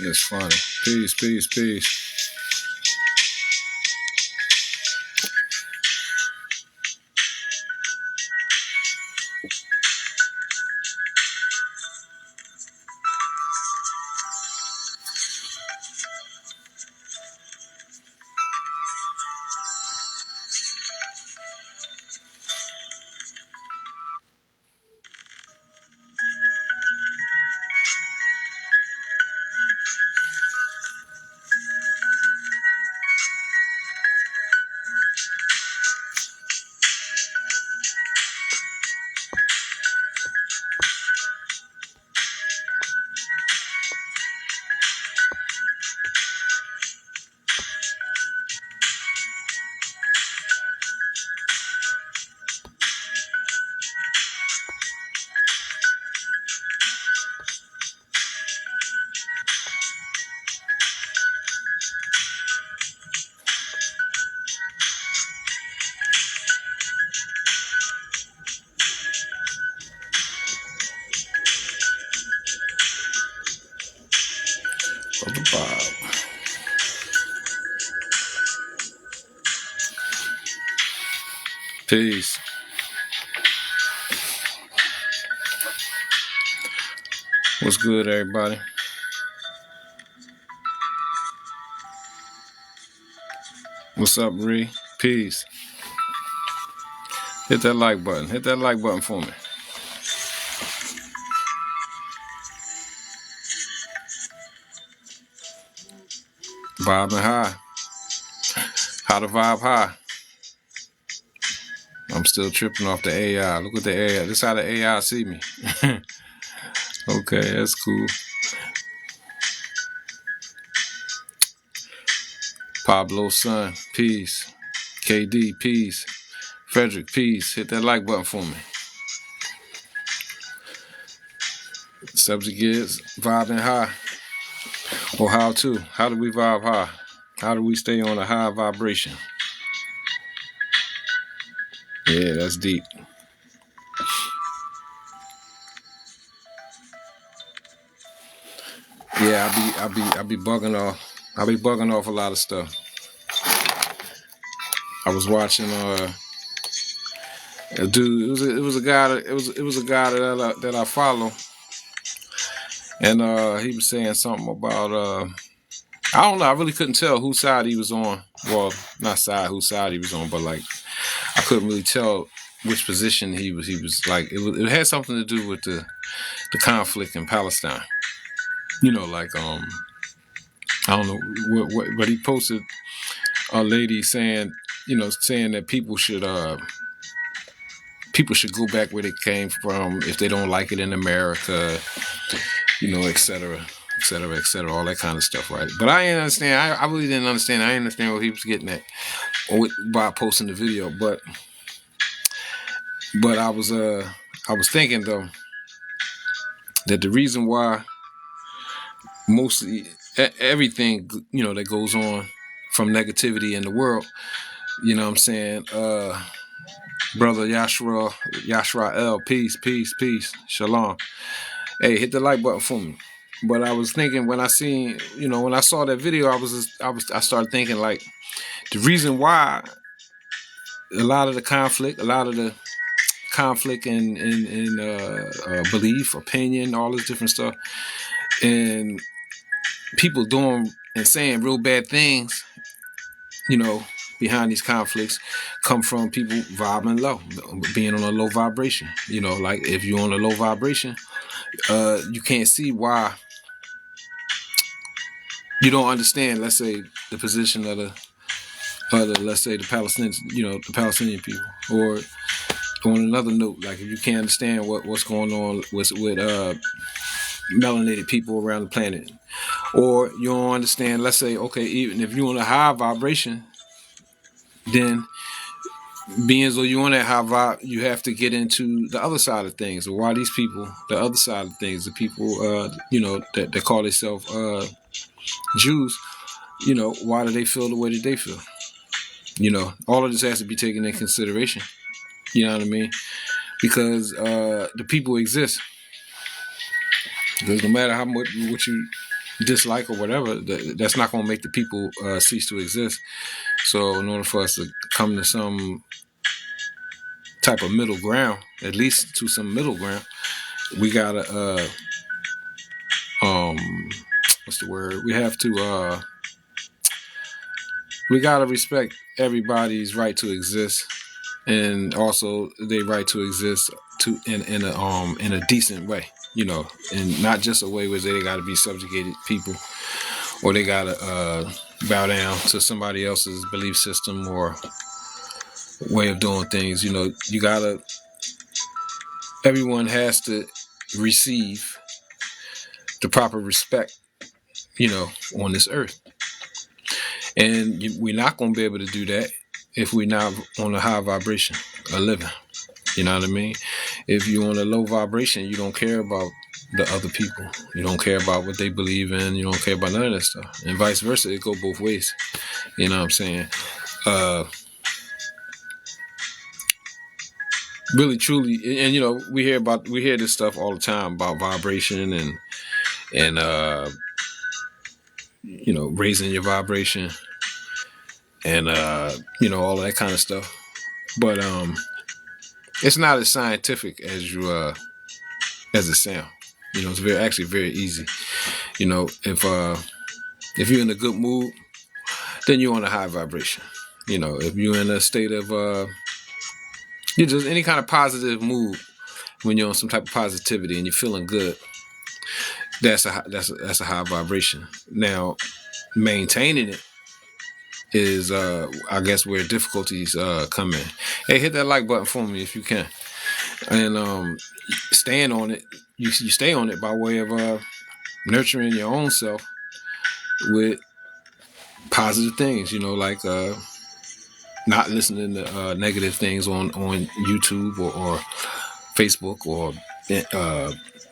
It's funny. Peace, peace, peace. Brother Bob. Peace. What's good, everybody? What's up, Ree? Peace. Hit that like button. Hit that like button for me. Vibing high. How to vibe high. I'm still tripping off the AI. Look at the AI. This is how the AI see me. Okay, that's cool. Pablo's son, peace. KD, peace. Frederick, peace. Hit that like button for me. Subject is vibing high. Or how to. How do we vibe high? How do we stay on a high vibration? Yeah, that's deep. Yeah, I be bugging off. I be bugging off a lot of stuff. I was watching a dude. It was a guy that I follow, and he was saying something about I don't know. I really couldn't tell whose side he was on. Well, not whose side he was on, but like I couldn't really tell which position he was. He was like it had something to do with the conflict in Palestine. You know, like I don't know what he posted. A lady saying, saying that people should go back where they came from if they don't like it in America, et cetera, et cetera, et cetera, all that kind of stuff, right? But I didn't understand. I really didn't understand. I didn't understand what he was getting at by posting the video. But I was thinking though that the reason why mostly everything that goes on from negativity in the world, you know what I'm saying, brother Yashra L, peace, peace, peace, shalom. Hey, hit the like button for me. But I was thinking when I saw that video, I started thinking like the reason why a lot of the conflict in belief, opinion, all this different stuff, and people doing and saying real bad things, behind these conflicts come from people vibing low, being on a low vibration. Like if you're on a low vibration, you can't see why. You don't understand, let's say, the position of the let's say the Palestinians, the Palestinian people. Or on another note, like if you can't understand what's going on with melanated people around the planet, or you don't understand, let's say, okay, even if you're on a high vibration, then being as though you're on that high vibe, you have to get into the other side of things. Or why these people, the other side of things, the people, that call themselves Jews, why do they feel the way that they feel? All of this has to be taken into consideration. You know what I mean? Because the people exist. Because no matter how much what you dislike or whatever, that's not going to make the people cease to exist. So in order for us to come to some type of middle ground, at least to some middle ground, we gotta what's the word? We gotta respect everybody's right to exist, and also their right to exist in a decent way, and not just a way where they gotta be subjugated people, or they gotta bow down to somebody else's belief system or way of doing things. You gotta. Everyone has to receive the proper respect, on this earth. And we're not going to be able to do that if we're not on a high vibration of living. You know what I mean? If you're on a low vibration, you don't care about the other people. You don't care about what they believe in. You don't care about none of that stuff. And vice versa, it go both ways. You know what I'm saying? Really, truly, and we hear this stuff all the time about vibration and raising your vibration and all of that kind of stuff. But it's not as scientific as as it sounds. It's actually very easy. If you're in a good mood, then you're on a high vibration. If you're in a state of you're just any kind of positive mood, when you're on some type of positivity and you're feeling good, that's a high vibration. Now, maintaining it is I guess where difficulties come in. Hey, hit that like button for me if you can, and staying on it. You stay on it by way of nurturing your own self with positive things. Like not listening to negative things on YouTube or Facebook or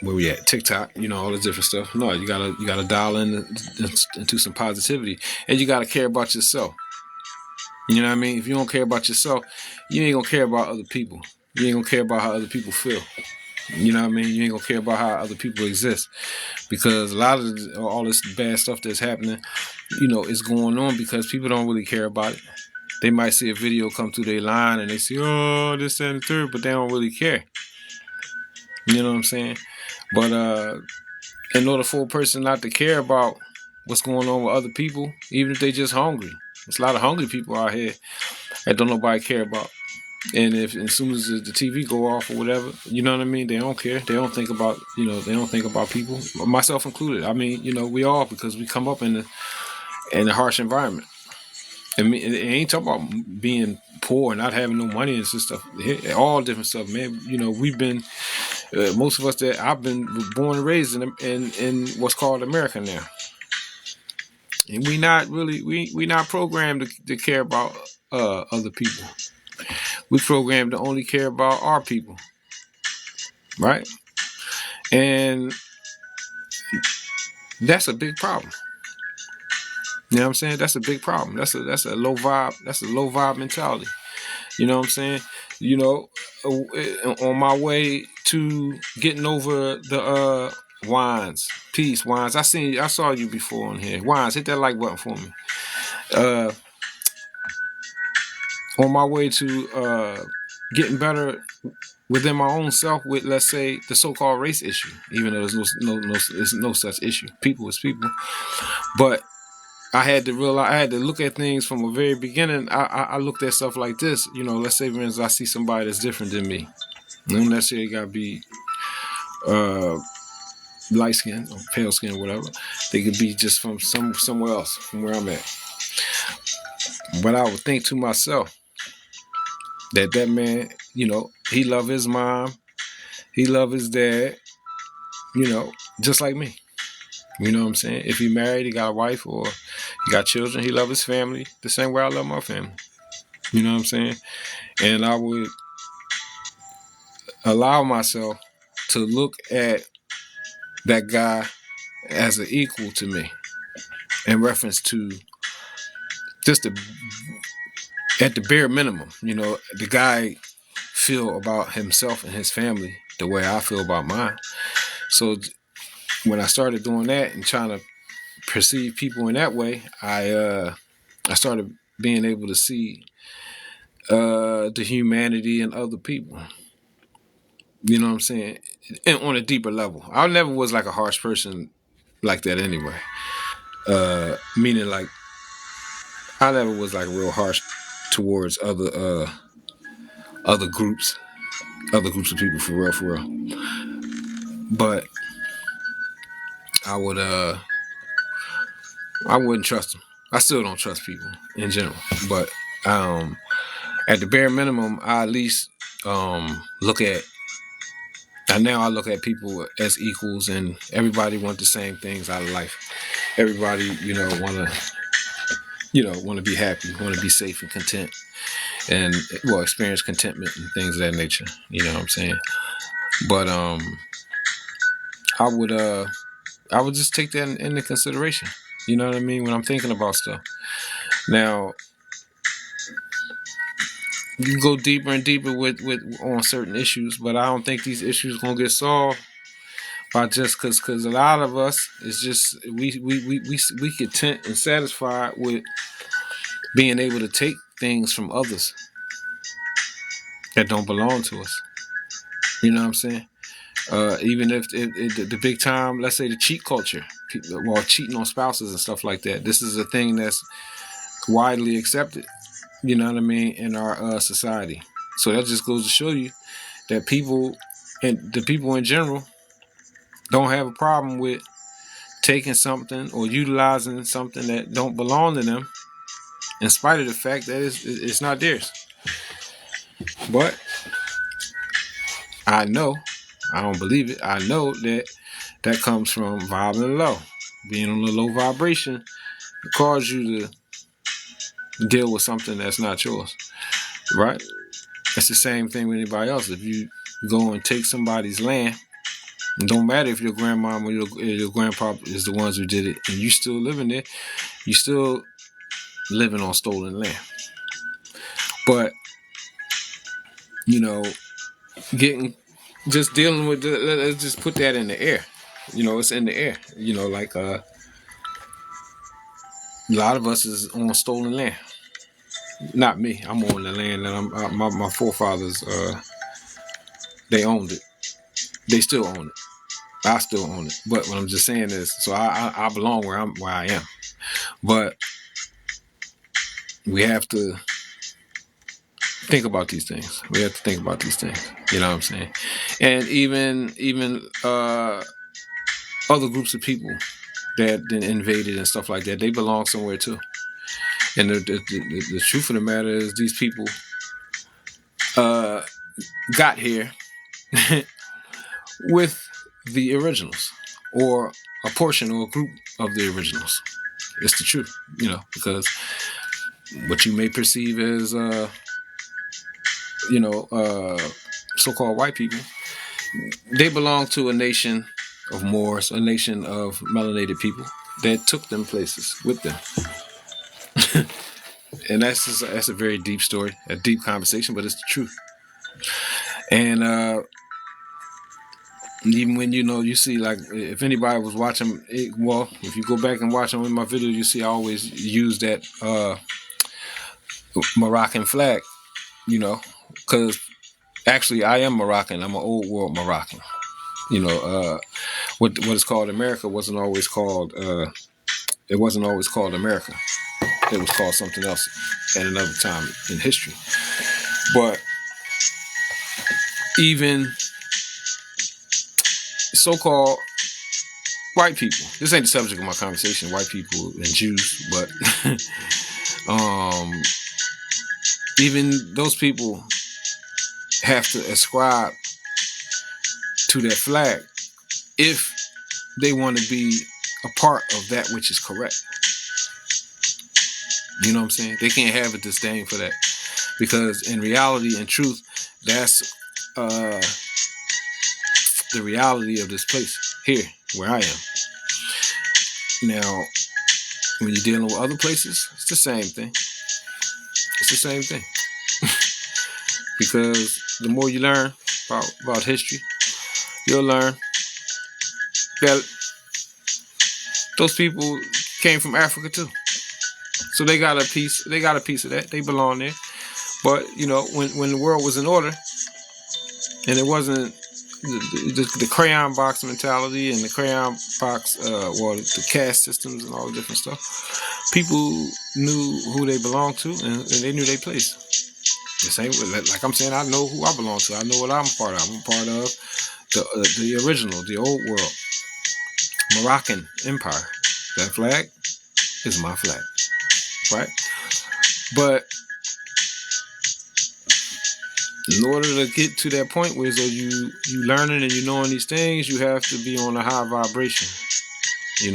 where we at, TikTok, all this different stuff. No, you gotta dial into some positivity, and you gotta care about yourself. You know what I mean? If you don't care about yourself, you ain't gonna care about other people. You ain't gonna care about how other people feel. You know what I mean? You ain't gonna care about how other people exist, because a lot of all this bad stuff that's happening, is going on because people don't really care about it. They might see a video come through their line and they see, oh, this, that, and the third, but they don't really care. You know what I'm saying? But in order for a person not to care about what's going on with other people, even if they just hungry, there's a lot of hungry people out here that don't nobody care about. And if as soon as the TV go off or whatever, you know what I mean, they don't care. They don't think about, they don't think about people, myself included. I mean, we all, because we come up in a harsh environment. And it ain't talking about being poor and not having no money and stuff. All different stuff, man. We've been most of us that I've been born and raised in what's called America now, and we not programmed to care about other people. We programmed to only care about our people, right? And that's a big problem. You know what I'm saying? That's a big problem. That's a low vibe. That's a low vibe mentality. You know what I'm saying? On my way to getting over the Wines. Peace, Wines. I saw you before on here. Wines, hit that like button for me. On my way to getting better within my own self with, let's say, the so-called race issue, even though there's no such issue. People is people. But I had to realize, I had to look at things from the very beginning. I looked at stuff like this. Let's say, for instance, I see somebody that's different than me. You don't necessarily got to be light skin or pale skin or whatever. They could be just from somewhere else, from where I'm at. But I would think to myself that man, he love his mom, he love his dad, just like me. You know what I'm saying? If he married, he got a wife, or he got children, he love his family the same way I love my family. You know what I'm saying? And I would allow myself to look at that guy as an equal to me, in reference to just at the bare minimum, the guy feel about himself and his family the way I feel about mine. So when I started doing that and trying to perceive people in that way, I started being able to see the humanity in other people. You know what I'm saying? And on a deeper level. I never was like a harsh person like that anyway. Meaning like I never was like real harsh towards other groups, other groups of people for real. But I would I wouldn't trust them. I still don't trust people in general. But um at the bare minimum, I at least look at. And now I look at people as equals, and everybody want the same things out of life. Everybody, want to be happy, want to be safe and content, and well, experience contentment and things of that nature. You know what I'm saying? But I would I would just take that into consideration. You know what I mean when I'm thinking about stuff. Now you can go deeper and deeper with on certain issues, but I don't think these issues gonna get solved by just because a lot of us is just we content and satisfied with being able to take things from others that don't belong to us. You know what I'm saying? Even if the big time, let's say the cheat culture, people, well, cheating on spouses and stuff like that. This is a thing that's widely accepted. You know what I mean in our society. So that just goes to show you that people and the people in general don't have a problem with taking something or utilizing something that don't belong to them, in spite of the fact that it's not theirs. But I know, I don't believe it. I know that comes from vibing low, being on a low vibration, it causes you to deal with something that's not yours, right? It's the same thing with anybody else. If you go and take somebody's land, it don't matter if your grandmom or your grandpa is the ones who did it, and you still living there, you still living on stolen land. But getting just dealing with let's just put that in the air. It's in the air. Like a lot of us is on stolen land. Not me. I'm on the land that my forefathers they owned it. They still own it. I still own it. But what I'm just saying is, so I belong where I am. But we have to think about these things. We have to think about these things. You know what I'm saying? And even other groups of people that then invaded and stuff like that, they belong somewhere too. And the truth of the matter is, these people got here with the originals, or a portion or a group of the originals. It's the truth, because what you may perceive as, so-called white people, they belong to a nation of Moors, a nation of melanated people that took them places with them. And that's a very deep story, a deep conversation, but it's the truth. And even when you see, like, if anybody was watching it, well, if you go back and watch them in my video, you see I always use that Moroccan flag, because actually I am Moroccan. I'm an old world Moroccan. What is called America wasn't always called. It wasn't always called America. It was called something else at another time in history. But even so-called white people, this ain't the subject of my conversation, white people and Jews, but even those people have to ascribe to that flag if they want to be a part of that which is correct. You know what I'm saying? They can't have a disdain for that, because in reality and truth, that's the reality of this place here where I am. Now, when you're dealing with other places, it's the same thing. It's the same thing. Because the more you learn about history, you'll learn that those people came from Africa too. So they got a piece. They got a piece of that. They belong there. But when the world was in order, and it wasn't the crayon box mentality and the crayon box, the caste systems and all the different stuff, people knew who they belonged to, and they knew their place. The same, like I'm saying, I know who I belong to. I know what I'm a part of. I'm a part of the original, the old world, Moroccan Empire. That flag is my flag, right? But in order to get to that point where you learning and you knowing these things, you have to be on a high vibration. You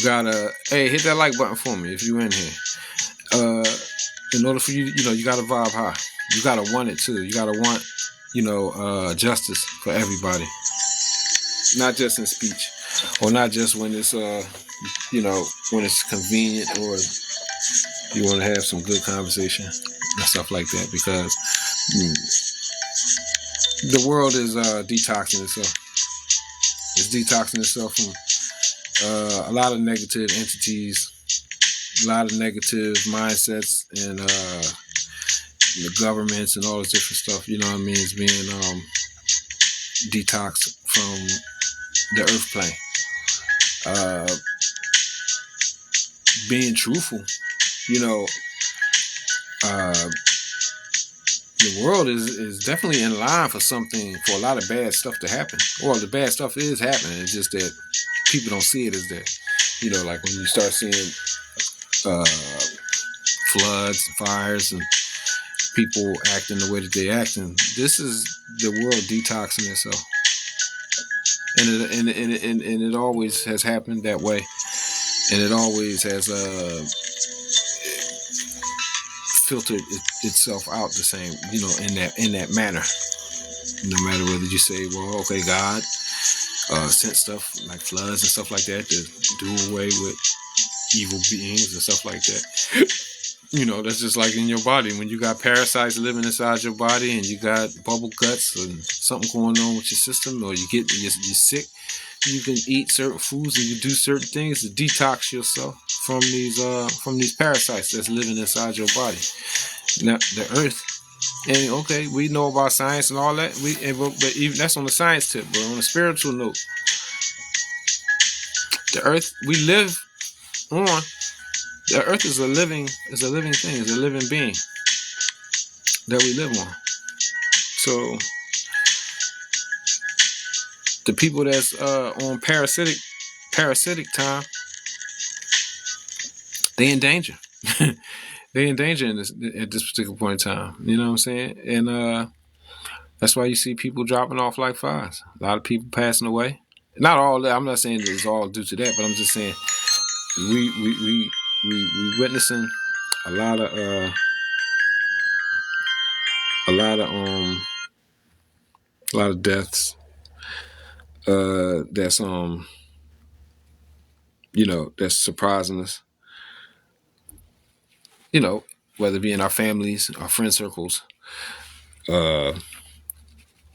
gotta hey, hit that like button for me if you in here. In order for you, you gotta vibe high. You gotta want it too. You gotta want, justice for everybody, not just in speech, or not just when it's when it's convenient, or you want to have some good conversation and stuff like that, because the world is detoxing itself. It's detoxing itself from a lot of negative entities, a lot of negative mindsets, and the governments and all this different stuff. You know what I mean? It's being detoxed from the earth plane. Being truthful, the world is definitely in line for a lot of bad stuff to happen. Or the bad stuff is happening. It's just that people don't see it as that. Like when you start seeing floods, fires, and people acting the way that they acting, this is the world detoxing itself. And it always has happened that way. And it always has filtered itself out the same, in that manner. No matter whether you say, well, okay, God sent stuff like floods and stuff like that to do away with evil beings and stuff like that. That's just like in your body. When you got parasites living inside your body and you got bubble guts and something going on with your system, or you're sick, you can eat certain foods and you do certain things to detox yourself from these parasites that's living inside your body. Now, the earth, and okay, we know about science and all that. But even that's on the science tip. But on a spiritual note, the earth we live on, the earth is a living thing, is a living being that we live on. So the people that's on parasitic time, they in danger. They in danger at this particular point in time. You know what I'm saying? And that's why you see people dropping off like flies. A lot of people passing away. Not all that. I'm not saying that it's all due to that, but I'm just saying we witnessing a lot of deaths. That's that's surprising us. Whether it be in our families, our friend circles,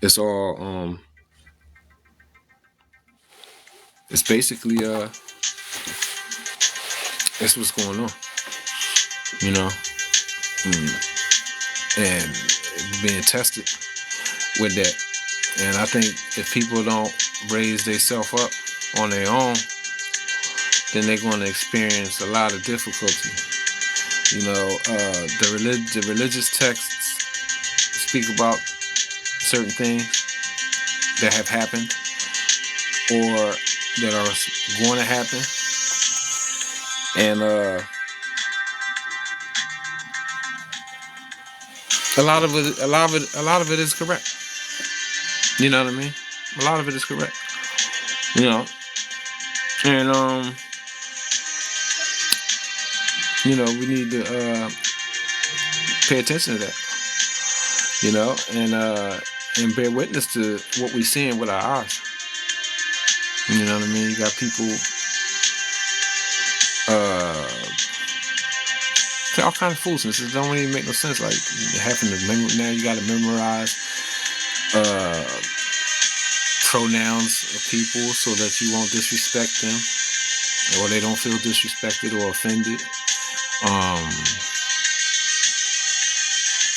it's all it's basically that's what's going on, and being tested with that. And I think if people don't raise themselves up on their own, then they're going to experience a lot of difficulty. The religious texts speak about certain things that have happened or that are going to happen, and a lot of it is correct. You know what I mean? A lot of it is correct. And we need to pay attention to that. And bear witness to what we're seeing with our eyes. You know what I mean? You got people all kind of foolishness. It don't even make no sense. Like having to now you got to memorize pronouns of people so that you won't disrespect them or they don't feel disrespected or offended.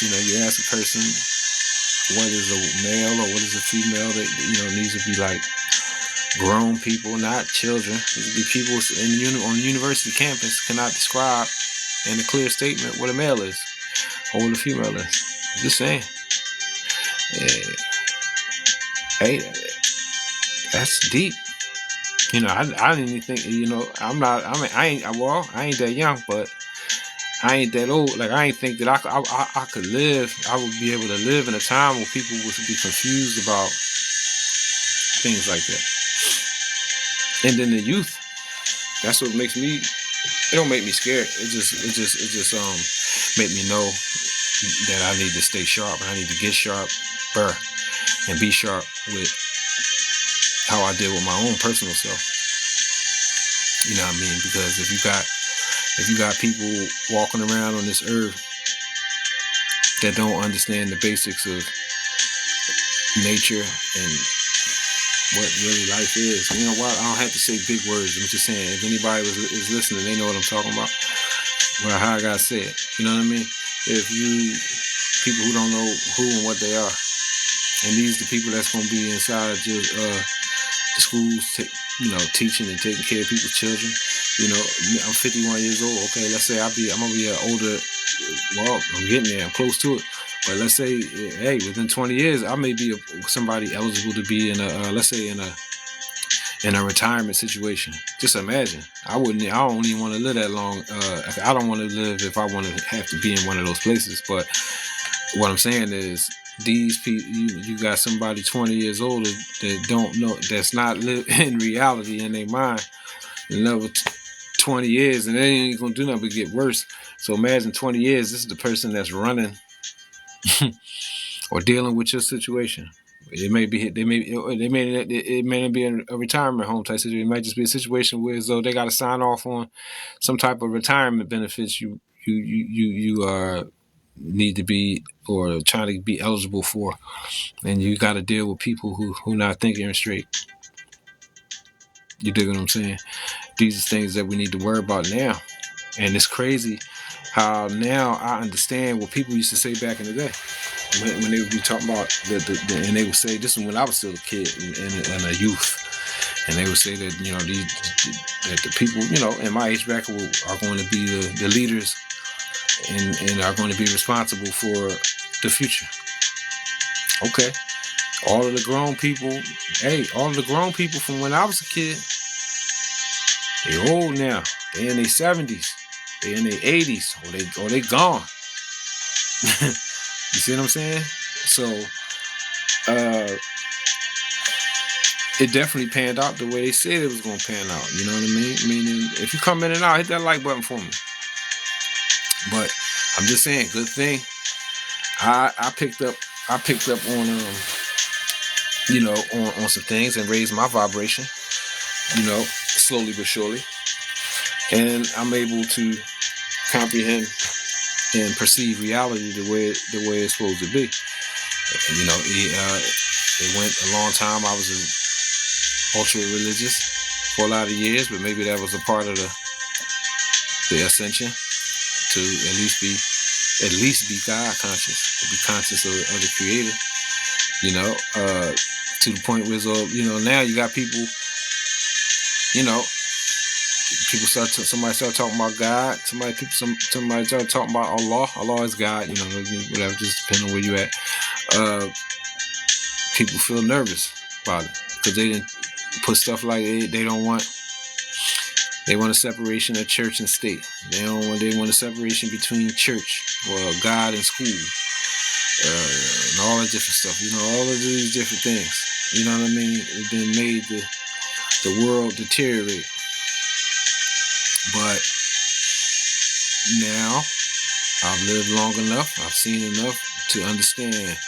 You ask a person what is a male or what is a female, that needs to be like grown people, not children. These would be people on the university campus cannot describe in a clear statement what a male is or what a female is. Just saying. Hey, that's deep. I didn't even think. I ain't that young, but I ain't that old. Like, I ain't think that I could live. I would be able to live in a time where people would be confused about things like that. And then the youth, that's what makes me. It don't make me scared. It just make me know that I need to stay sharp. And I need to get sharper and be sharp with how I deal with my own personal self. You know what I mean? Because if you got people walking around on this earth that don't understand the basics of nature and what really life is, you know what? I don't have to say big words. I'm just saying, if anybody is listening, they know what I'm talking about. Well, how I gotta say it. You know what I mean? People who don't know who and what they are, and these are the people that's gonna be inside the schools, teaching and taking care of people's children. I'm 51 years old. Okay, let's say I'm gonna be an older. Well, I'm getting there. I'm close to it. But let's say, hey, within 20 years, I may be somebody eligible to be in a retirement situation. Just imagine. I don't even want to live that long. I don't want to live if I want to have to be in one of those places. But what I'm saying is, these people, you got somebody 20 years older that don't know, that's not in reality in their mind. Another 20 years, and they ain't gonna do nothing but get worse. So imagine 20 years. This is the person that's running or dealing with your situation. It may be not be a retirement home type situation. It might just be a situation where, as though they got to sign off on some type of retirement benefits you need to be or trying to be eligible for, and you got to deal with people who not thinking straight. You dig what I'm saying? These are things that we need to worry about now, and it's crazy how now I understand what people used to say back in the day. When they would be talking about and they would say, this is when I was still a kid and a youth, and they would say that that the people in my age bracket are going to be the leaders and are going to be responsible for the future. Okay, all of the grown people from when I was a kid, they old now. They in their 70s, they in their 80s, or they gone. You see what I'm saying? So, it definitely panned out the way they said it was going to pan out. You know what I mean? Meaning, if you come in and out, hit that like button for me. But I'm just saying, good thing. I picked up on on some things and raised my vibration. Slowly but surely, and I'm able to comprehend and perceive reality the way it's supposed to be. It went a long time. I was ultra religious for a lot of years, but maybe that was a part of the ascension to at least be God conscious, to be conscious of the Creator. To the point where now you got people. Somebody start talking about God. Somebody start talking about Allah. Allah is God. Whatever. Just depending on where you at. People feel nervous about it because they didn't put stuff like they don't want. They want a separation of church and state. They want a separation between church or God and school, and all that different stuff. All of these different things. You know what I mean? It then made the world deteriorate. But now I've lived long enough, I've seen enough to understand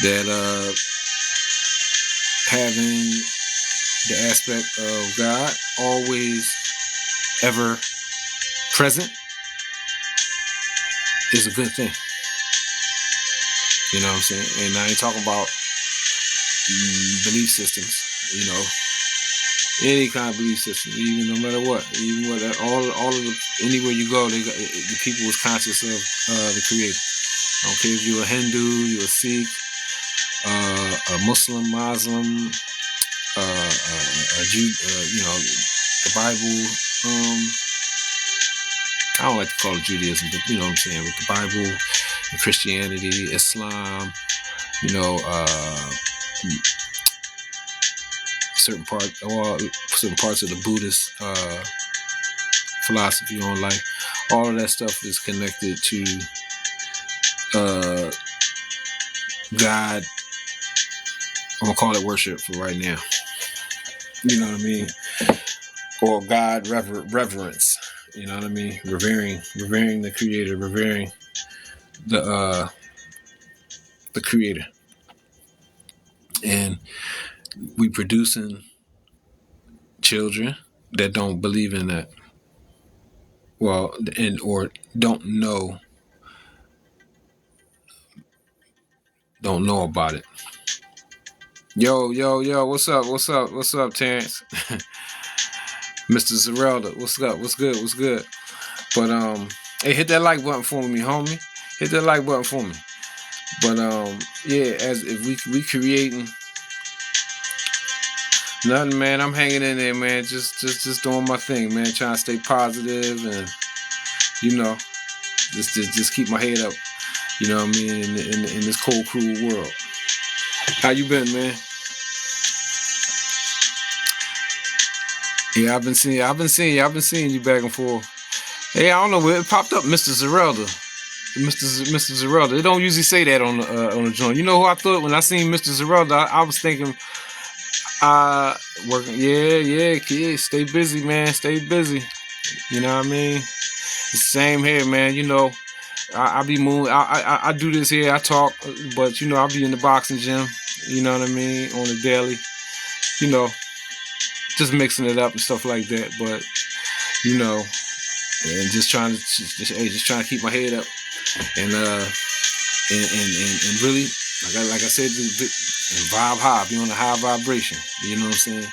that having the aspect of God always ever present is a good thing. You know what I'm saying? And I ain't talking about belief systems, any kind of belief system, even no matter what, even what all of the anywhere you go, the people was conscious of the Creator. I don't care if you're a Hindu, you're a Sikh, a Muslim, a Jew, the Bible. I don't like to call it Judaism, but you know what I'm saying, with the Bible, Christianity, Islam, certain parts of the Buddhist philosophy on life. All of that stuff is connected to God. I'm gonna call it worship for right now. You know what I mean? Or God reverence. You know what I mean? Revering the Creator, revering the Creator, and we producing children that don't believe in that. Well, or don't know about it. Yo, what's up, Terrence? Mr. Zerelda, what's good? But hey, hit that like button for me, homie. Hit that like button for me. But yeah, as if we creating nothing, man. I'm hanging in there, man. Just doing my thing, man. Trying to stay positive and just keep my head up. You know what I mean? In this cold, cruel world. How you been, man? Yeah, I've been seeing you back and forth. Hey, I don't know where it popped up, Mr. Zerelda. Mr. Zerelda. It don't usually say that on the joint. You know who I thought when I seen Mr. Zerelda? I was thinking, working. Yeah, kid, stay busy, man. Stay busy. You know what I mean? It's the same here, man. I be moving. I do this here. I talk, but I be in the boxing gym. You know what I mean? On the daily. Just mixing it up and stuff like that. But and just trying to keep my head up and really, like I said, and vibe high, be on a high vibration. You know what I'm saying?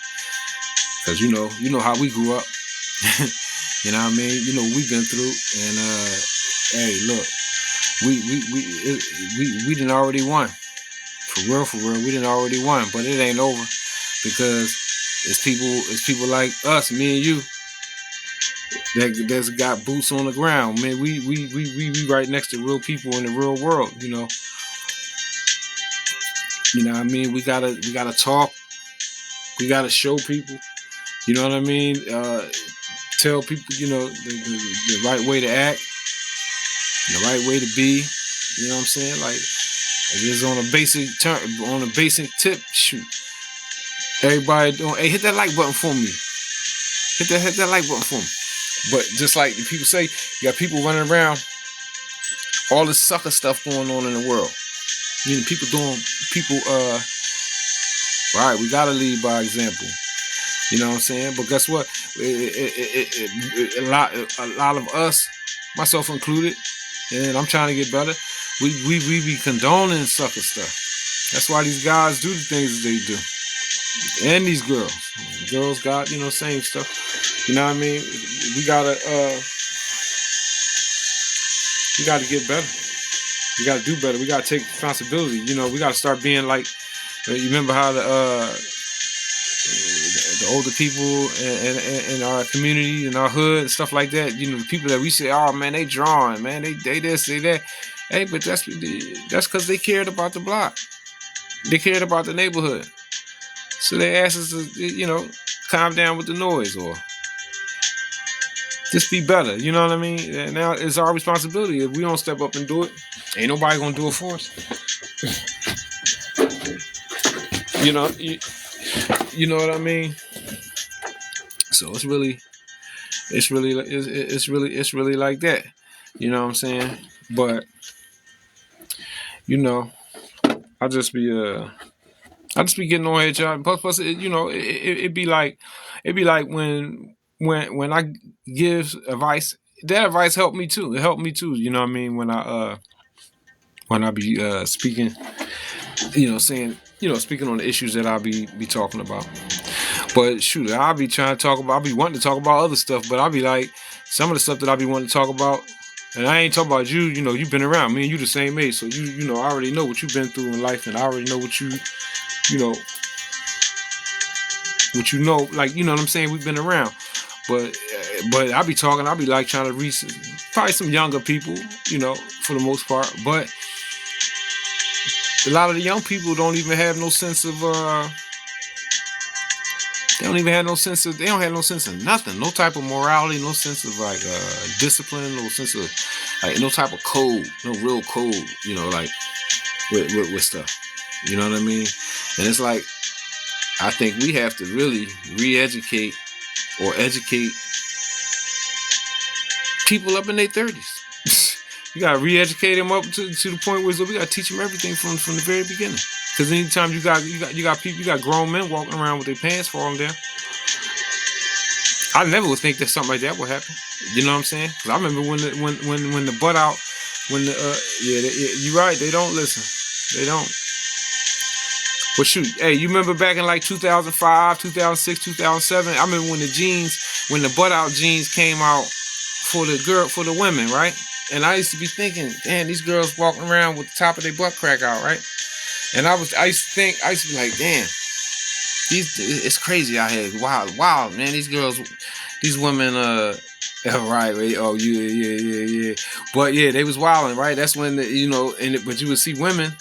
Because you know how we grew up. You know what I mean? You know what we've been through, and hey, look, we done already won. For real, we done already won, but it ain't over because it's people like us, me and you, that's got boots on the ground, man. We right next to real people in the real world, You know what I mean? We gotta talk. We gotta show people. You know what I mean? Tell people, the right way to act, the right way to be. You know what I'm saying? Like, if it's on a basic tip, shoot. Everybody doing, hey, hit that like button for me. Hit that like button for me. But just like the people say, you got people running around, all this sucker stuff going on in the world. Right, we gotta lead by example. You know what I'm saying? But guess what? A lot of us, myself included, and I'm trying to get better. We be condoning sucker stuff. That's why these guys do the things that they do. And these girls got, same stuff. You know what I mean? We gotta get better. We gotta do better. We gotta take responsibility. We gotta start being like, you remember how the older people in our community, in our hood, and stuff like that. The people that we say, oh man, they drawing, man, they this, they that. Hey, but that's because they cared about the block. They cared about the neighborhood. So they asked us to, calm down with the noise or just be better. You know what I mean? And now it's our responsibility. If we don't step up and do it, ain't nobody gonna do it for us. You know what I mean? So it's really like that. You know what I'm saying? But I just be getting on here, y'all. Plus, it'd be like when I give advice, that advice helped me too. It helped me too. You know what I mean? When I be speaking, saying speaking on the issues that I'll be talking about. But shoot, I'll be trying to talk about. I'll be wanting to talk about other stuff, but I'll be like some of the stuff that I'll be wanting to talk about. And I ain't talking about you. You've been around. Me and you the same age, so I already know what you've been through in life, and I already know what you know, like what I'm saying. We've been around, but I'll be talking. I'll be like trying to reach probably some younger people, for the most part. But a lot of the young people don't even have no sense of. They don't even have no sense of. They don't have no sense of nothing. No type of morality. No sense of like discipline. No sense of like no type of code. No real code. Like with stuff. You know what I mean? And it's like I think we have to really re-educate or educate people up in their 30s. You gotta re-educate them up to the point where we gotta teach them everything from the very beginning. Because anytime you got people, you got grown men walking around with their pants falling down. I never would think that something like that would happen. You know what I'm saying? Because I remember when the butt out, you're right. They don't listen. They don't. But shoot, hey, you remember back in like 2005, 2006, 2007? I remember when the butt out jeans came out for the women, right? And I used to be thinking, damn, these girls walking around with the top of their butt crack out, right? And I used to be like, damn, it's crazy out here. Wow, man, these women, right, oh, yeah. But yeah, they was wilding, right? That's when, but you would see women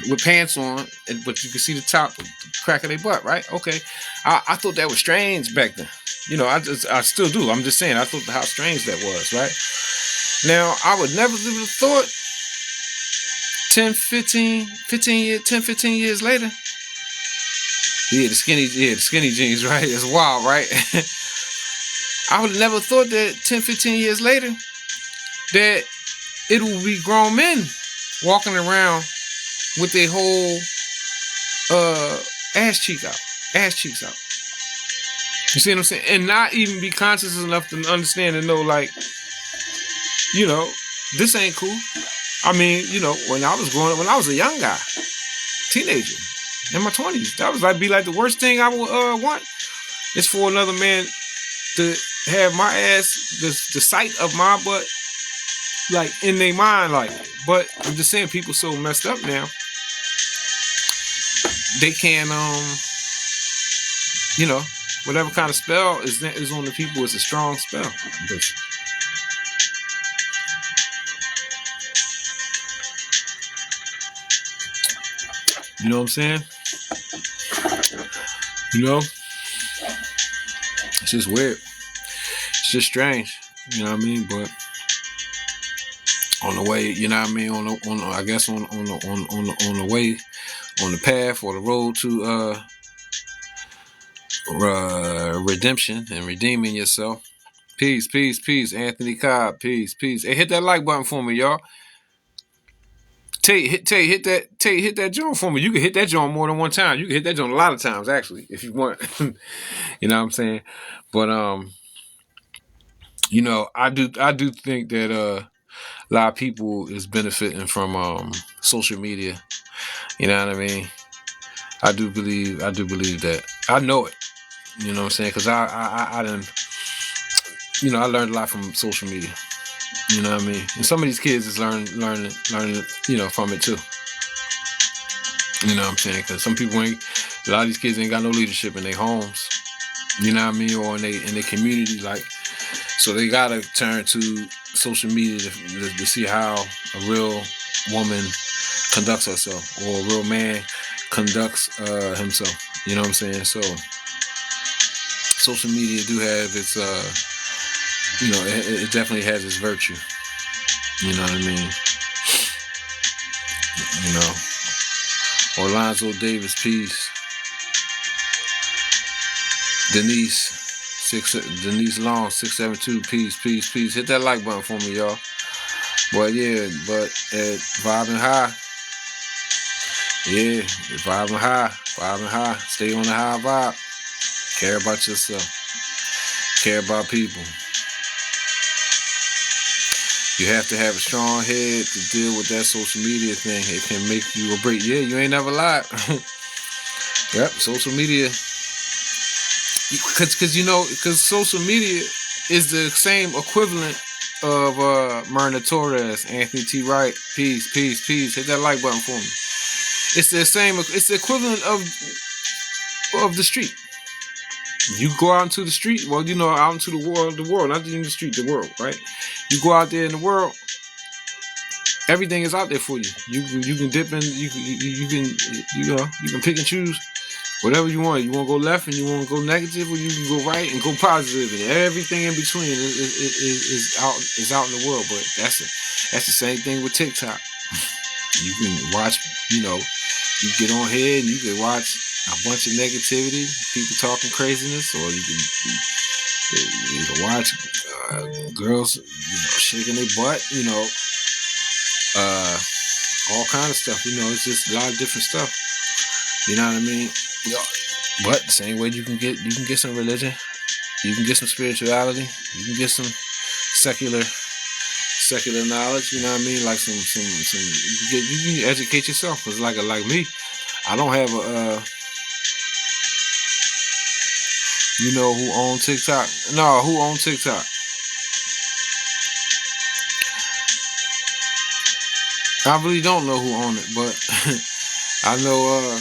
with pants on, but you could see the top crack of their butt, right? Okay. I thought that was strange back then. I still do. I'm just saying, I thought how strange that was, right? Now, I would never have thought 15 years later. Yeah, the skinny jeans, right? It's wild, right? I would have never thought that 10, 15 years later that it will be grown men walking around with their whole ass cheeks out. You see what I'm saying? And not even be conscious enough to understand and know, like, this ain't cool. I mean, when I was growing up, when I was a young guy, teenager, in my 20s, that was be the worst thing I would want. Is for another man to have my ass, the sight of my butt, like in their mind, like. But I'm just saying, people so messed up now. They can't, whatever kind of spell is on the people is a strong spell. You know what I'm saying? It's just weird. It's just strange. You know what I mean? But on the way, you know what I mean? On the way, on the path or the road to redemption and redeeming yourself. Peace. Anthony Cobb, peace. Hey, hit that like button for me, y'all. Hit that joint for me. You can hit that joint more than one time. You can hit that joint a lot of times, actually, if you want. You know what I'm saying? But I do think that a lot of people is benefiting from social media. You know what I mean? I do believe that. I know it. You know what I'm saying? Because I didn't. I learned a lot from social media. You know what I mean? And some of these kids is learning, from it too. You know what I'm saying? Because some people a lot of these kids ain't got no leadership in their homes. You know what I mean? Or in their community, like, so they gotta turn to social media to see how a real woman conducts herself, or a real man conducts himself. You know what I'm saying? So social media do have its it definitely has its virtue. You know what I mean? Orlando Davis, peace. Denise Long, 672, peace. Hit that like button for me, y'all. But vibing high. Yeah, vibing high. Stay on the high vibe. Care about yourself. Care about people. You have to have a strong head to deal with that social media thing. It can make you or break. Yeah, you ain't never lied. Yep, social media, because social media is the same equivalent of Myrna Torres, Anthony T. Wright. Peace, peace, peace. Hit that like button for me. It's the same. It's the equivalent of the street. You go out into the street. Well, out into the world, not in the street, the world, right? You go out there in the world. Everything is out there for you. You can dip in. You can pick and choose whatever you want. You want to go left and you want to go negative, or you can go right and go positive, and everything in between is out in the world. But that's the same thing with TikTok. You can watch. You get on here and you can watch a bunch of negativity, people talking craziness, or you can watch girls shaking their butt. All kind of stuff. It's just a lot of different stuff. You know what I mean? But the same way you can get some religion, you can get some spirituality, you can get some secular knowledge. You know what I mean? Like some you can educate yourself. Cause like me, I don't have a who owns TikTok? No, who owns TikTok? I really don't know who owns it, but I know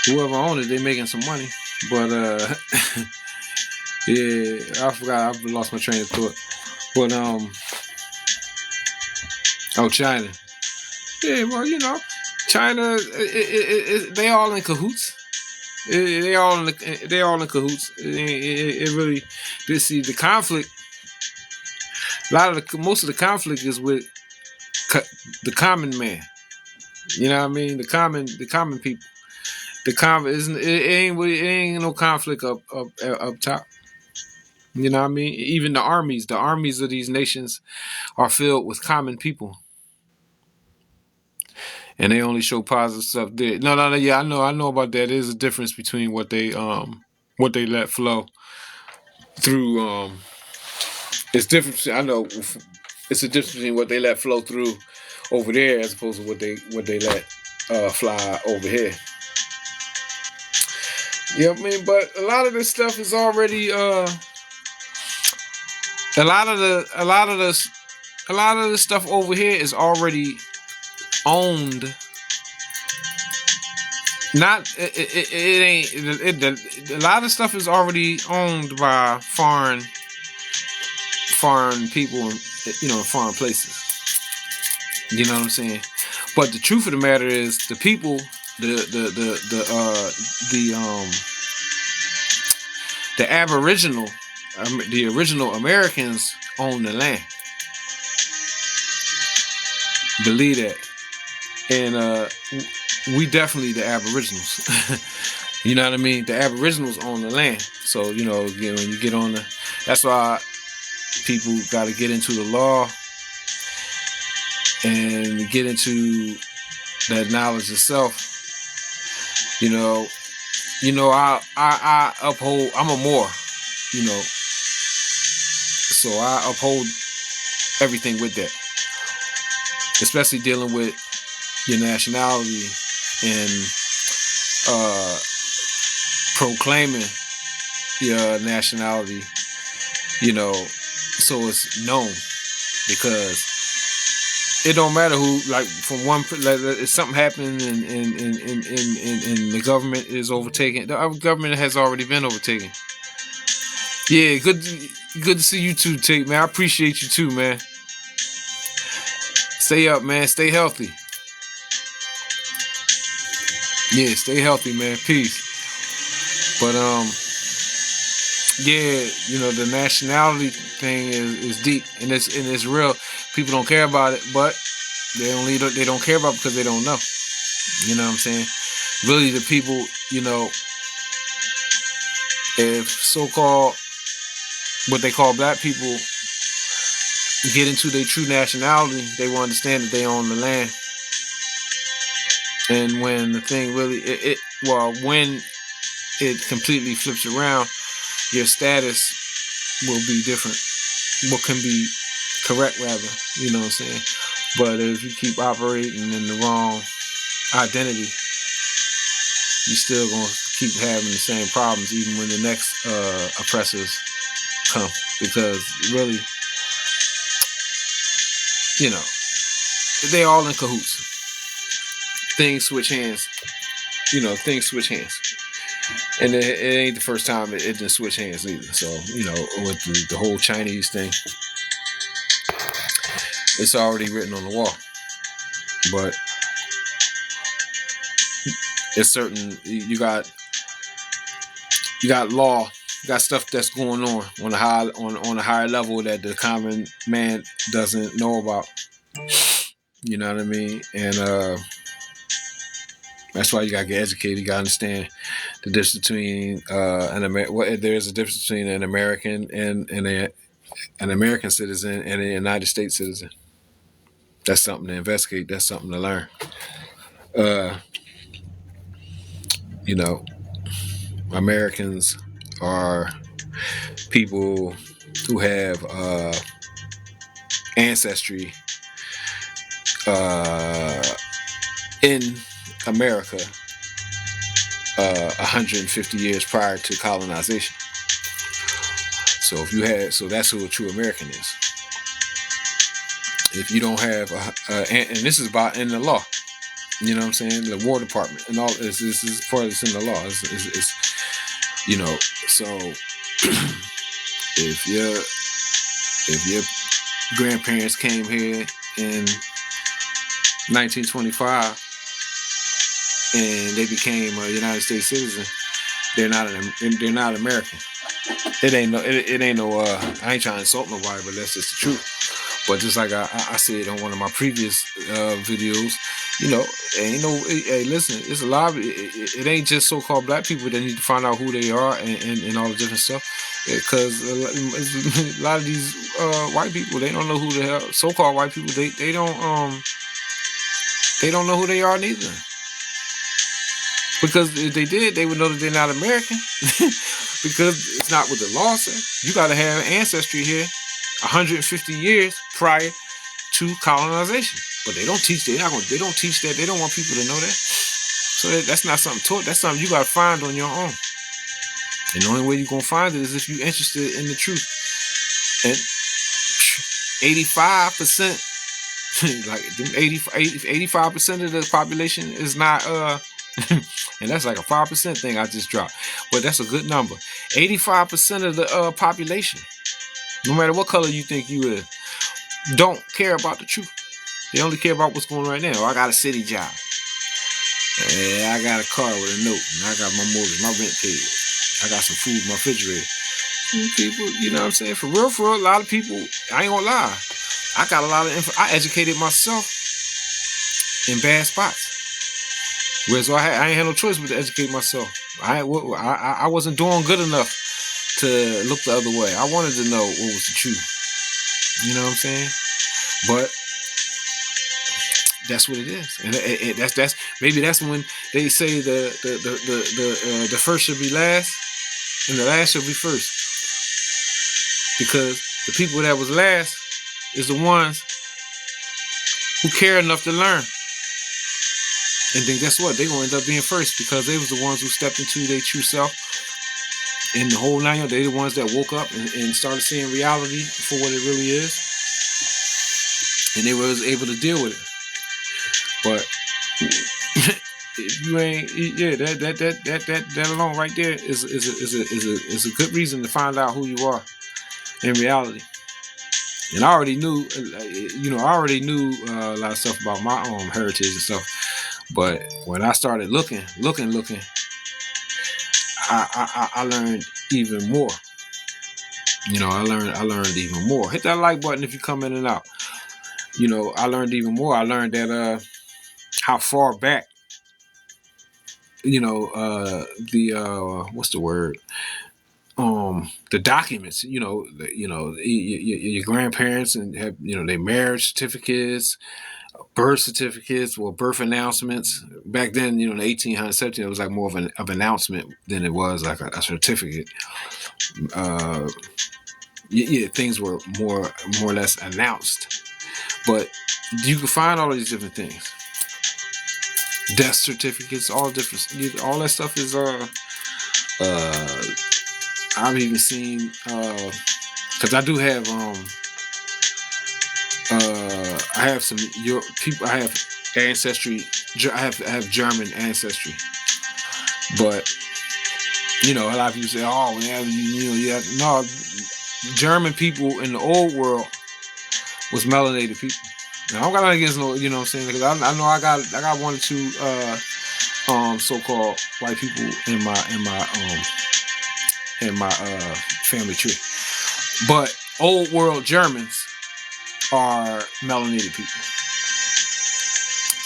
whoever owns it, they making some money. But yeah, I forgot. I lost my train of thought. But China. Yeah, well, China. They all in cahoots. They all in cahoots. It really. See the conflict. Most of the conflict is with the common man. You know what I mean? The common people. The common isn't. It ain't no conflict up top. You know what I mean? Even the armies of these nations are filled with common people, and they only show positive stuff there. No. Yeah, I know about that. There's a difference between what they let flow through. It's different. I know it's a difference between what they let flow through over there as opposed to what they let fly over here. Yeah, I mean, but a lot of this stuff is already a lot of the stuff over here is already owned. Not it ain't a lot of stuff is already owned by foreign people, foreign places. You know what I'm saying? But the truth of the matter is, the people, the Aboriginal, the original Americans own the land. Believe that, and we definitely the Aboriginals. You know what I mean? The Aboriginals own the land, so when you get on that's why people got to get into the law and get into that knowledge itself. I uphold. I'm a Moor, so I uphold everything with that, especially dealing with your nationality and proclaiming your nationality. So it's known, because it don't matter who, like, from one, like, if something happened and the government is overtaken, the government has already been overtaken. Yeah, good to see you too, Tate, man. I appreciate you too, man. Stay up, man. Stay healthy. Yeah, stay healthy, man. Peace. But yeah, the nationality thing is deep, and it's real. People don't care about it, but they don't care about it because they don't know. You know what I'm saying? Really, the people, if so-called what they call black people get into their true nationality, they will understand that they own the land. And when the thing really, when it completely flips around, your status will be different. What can be correct, rather, you know what I'm saying? But if you keep operating in the wrong identity, you still gonna keep having the same problems even when the next oppressors come, because really, you know, they all in cahoots. Things switch hands. You know, things switch hands. And it ain't the first time it didn't switch hands either. So, you know, with the whole Chinese thing, it's already written on the wall. But it's certain you got law, you got stuff that's going on a higher level that the common man doesn't know about. You know what I mean? And that's why you gotta get educated. You gotta understand the difference between there's a difference between an American and an American citizen and a United States citizen. That's something to investigate. That's something to learn. You know, Americans are people who have ancestry in America 150 years prior to colonization. So that's who a true American is. If you don't have, and this is about in the law, you know what I'm saying? The War Department and all this is part of this in the law. It's you know, so if your grandparents came here in 1925 and they became a United States citizen, they're not American. It ain't no. I ain't trying to insult nobody, but that's just the truth. But just like I said on one of my previous videos, you know, ain't no. Hey, listen, it's a lot. It ain't just so-called black people that need to find out who they are and all the different stuff. Because a lot of these white people, they don't know who the hell. So-called white people, they don't know who they are neither. Because if they did, they would know that they're not American. Because it's not what the law says. You got to have ancestry here 150 years prior to colonization. But they don't teach. They don't teach that. They don't want people to know that. So that's not something taught. That's something you got to find on your own. And the only way you're going to find it is if you're interested in the truth. And 85%, like 85% of the population is not, and that's like a 5% thing I just dropped. But that's a good number. 85% of the population, no matter what color you think you is, don't care about the truth. They only care about what's going on right now. I got a city job. I got a car with a note. And I got my mortgage, my rent paid. I got some food in my refrigerator. People, you know what I'm saying? For real, a lot of people, I ain't gonna lie. I got a lot of info. I educated myself in bad spots. Whereas I ain't had no choice but to educate myself. I wasn't doing good enough to look the other way. I wanted to know what was the truth. You know what I'm saying? But that's what it is, and that's maybe that's when they say the first should be last, and the last should be first, because the people that was last is the ones who care enough to learn, and then guess what? They gonna end up being first because they was the ones who stepped into their true self. And the whole 9 years, they the ones that woke up and started seeing reality for what it really is, and they was able to deal with it. But if you ain't, that alone right there is a good reason to find out who you are in reality. And I already knew, a lot of stuff about my own heritage and stuff. But when I started looking, I learned even more. You know, I learned even more. Hit that like button if you come in and out. You know, I learned even more. I learned that how far back, what's the word? The documents, your grandparents and have, their marriage certificates, birth certificates, or birth announcements. Back then, in the 1800s, 1700s, it was like more of an announcement than it was like a certificate. Things were more or less announced, but you can find all of these different things. death certificates, all different. All that stuff is uh I've even seen because I do have I have some people. I have ancestry. I have German ancestry, but a lot of people say, "Oh, yeah, no." German people in the old world was melanated people. Now, I don't got nothing against no, what I'm saying, because I know I got one or two so-called white people in my family tree, but old world Germans are melanated people.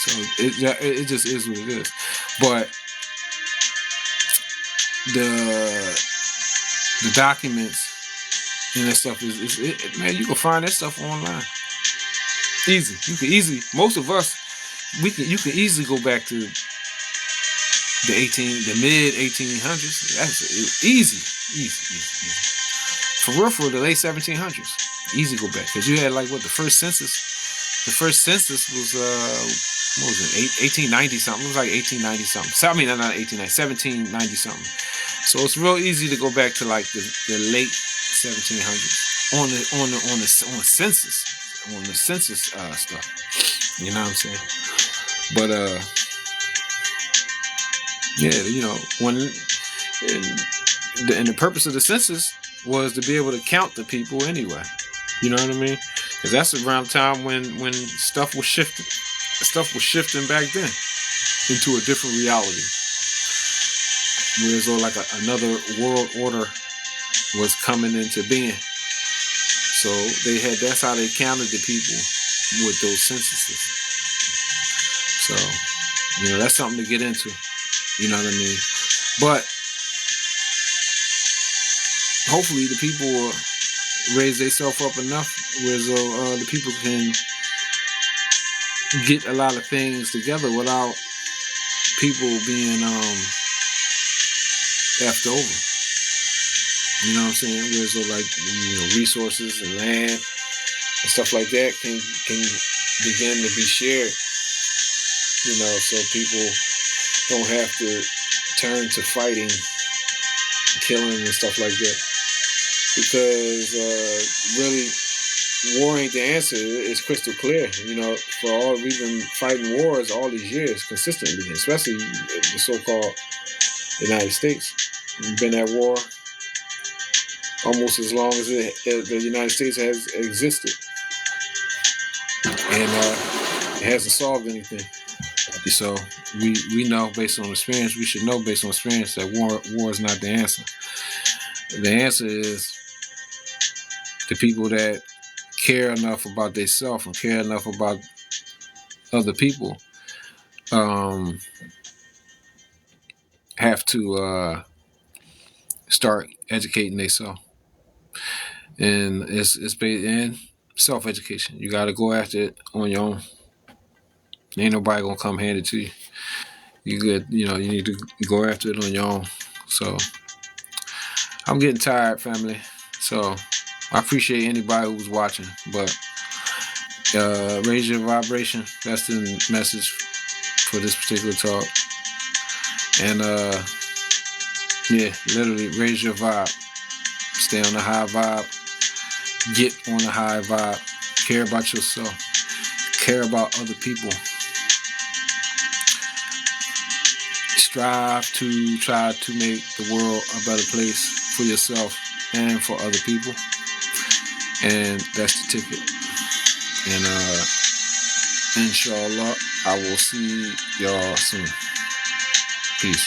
So it just is what it is. But the documents and that stuff man, you can find that stuff online. Easy. You can easily. Most of us, you can easily go back to the mid 1800s. That's easy. For real, for the late 1700s, easy go back, because you had like what the first census. The first census was what was it? 1890 something. It was like 1890 something. So, I mean, not 1890, 1790 something. So it's real easy to go back to like the late 1700s on the census, stuff. You know what I'm saying? But yeah, when and the purpose of the census was to be able to count the people anyway. You know what I mean? Because that's around the time when stuff was shifting. Stuff was shifting back then into a different reality. Whereas like another world order was coming into being. So that's how they counted the people, with those censuses. So, that's something to get into. You know what I mean? But hopefully the people will raise themselves up enough where the people can get a lot of things together without people being left over. You know what I'm saying? Where like resources and land and stuff like that can begin to be shared. So people don't have to turn to fighting, killing, and stuff like that. Because really, war ain't the answer. It's crystal clear. For all we've been fighting wars all these years consistently, especially the so-called United States. We've been at war almost as long as the United States has existed, and it hasn't solved anything. So we know, based on experience, we should know based on experience, that war is not the answer. The answer is the people that care enough about themselves and care enough about other people have to start educating themselves. And it's based in self-education. You got to go after it on your own. Ain't nobody gonna come hand it to you. You good? You need to go after it on your own. So I'm getting tired, family. So I appreciate anybody who's watching, but raise your vibration. That's the message for this particular talk. And literally raise your vibe. Stay on the high vibe. Get on the high vibe. Care about yourself. Care about other people. Strive to try to make the world a better place for yourself and for other people. And that's the ticket. And inshallah, I will see y'all soon. Peace.